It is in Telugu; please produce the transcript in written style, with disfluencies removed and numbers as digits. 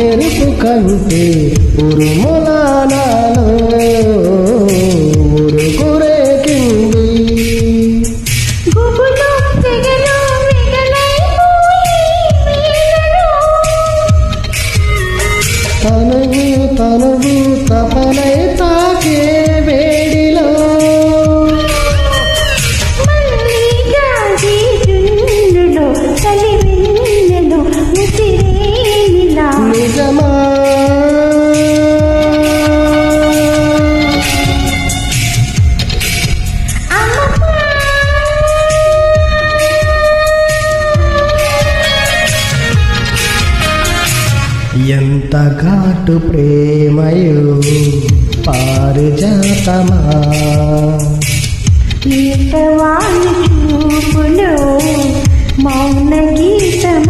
మెరుపు కంటే ఉరుములానాలో ఉరుగురేకింది. తనువు తపనై తాకే వేడిలో నిజమా ఎంత ఘాటు ప్రేమయో పారిజాతమా, ఈతవాని చూపులో మౌన గీతమా.